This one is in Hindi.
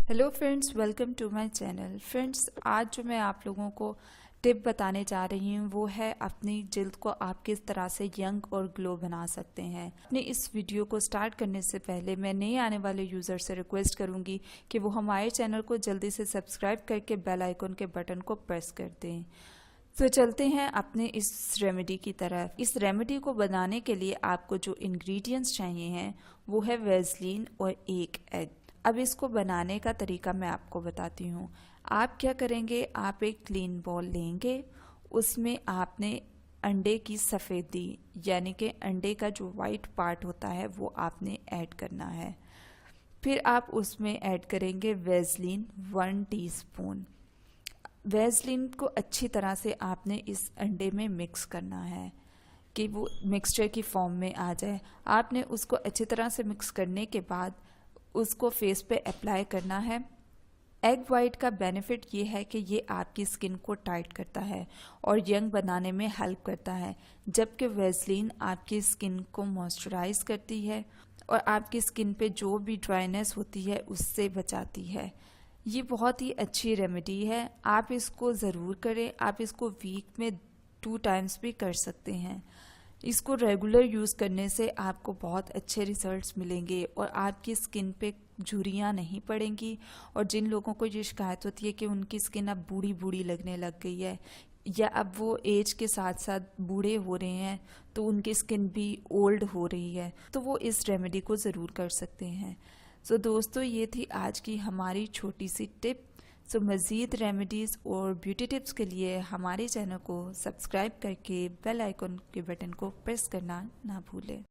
Hello friends, welcome to my channel. Friends, आज जो मैं आप लोगों को टिप बताने जा रही हूँ वो है अपनी जिल्द को आप किस तरह से यंग और ग्लो बना सकते हैं। अपने इस वीडियो को स्टार्ट करने से पहले मैं नए आने वाले यूज़र से रिक्वेस्ट करूँगी कि वो हमारे चैनल को जल्दी से सब्सक्राइब करके बेल आइकन के बटन को प्रेस कर दें। तो चलते हैं अपने इस रेमेडी की तरफ। इस रेमेडी को बनाने के लिए आपको जो इंग्रेडिएंट्स चाहिए हैं वो है वेज़लीन और एक एग। अब इसको बनाने का तरीका मैं आपको बताती हूँ। आप क्या करेंगे, आप एक क्लीन बॉल लेंगे, उसमें आपने अंडे की सफ़ेदी यानी कि अंडे का जो वाइट पार्ट होता है वो आपने ऐड करना है। फिर आप उसमें ऐड करेंगे वेज़लीन 1 टीस्पून। वेज़लीन को अच्छी तरह से आपने इस अंडे में मिक्स करना है कि वो मिक्सचर की फॉर्म में आ जाए। आपने उसको अच्छी तरह से मिक्स करने के बाद उसको फेस पे अप्लाई करना है। एग वाइट का बेनिफिट ये है कि ये आपकी स्किन को टाइट करता है और यंग बनाने में हेल्प करता है, जबकि वेज़लीन आपकी स्किन को मॉइस्चराइज करती है और आपकी स्किन पे जो भी ड्राइनेस होती है उससे बचाती है। ये बहुत ही अच्छी रेमेडी है, आप इसको ज़रूर करें। आप इसको वीक में 2 टाइम्स भी कर सकते हैं। इसको रेगुलर यूज़ करने से आपको बहुत अच्छे रिजल्ट्स मिलेंगे और आपकी स्किन पे झुर्रियाँ नहीं पड़ेंगी। और जिन लोगों को ये शिकायत होती है कि उनकी स्किन अब बूढ़ी बूढ़ी लगने लग गई है या अब वो एज के साथ साथ बूढ़े हो रहे हैं तो उनकी स्किन भी ओल्ड हो रही है, तो वो इस रेमेडी को ज़रूर कर सकते हैं। सो दोस्तों, ये थी आज की हमारी छोटी सी टिप। सो मज़ीद रेमेडीज़ और ब्यूटी टिप्स के लिए हमारे चैनल को सब्सक्राइब करके बेल आइकन के बटन को प्रेस करना ना भूलें।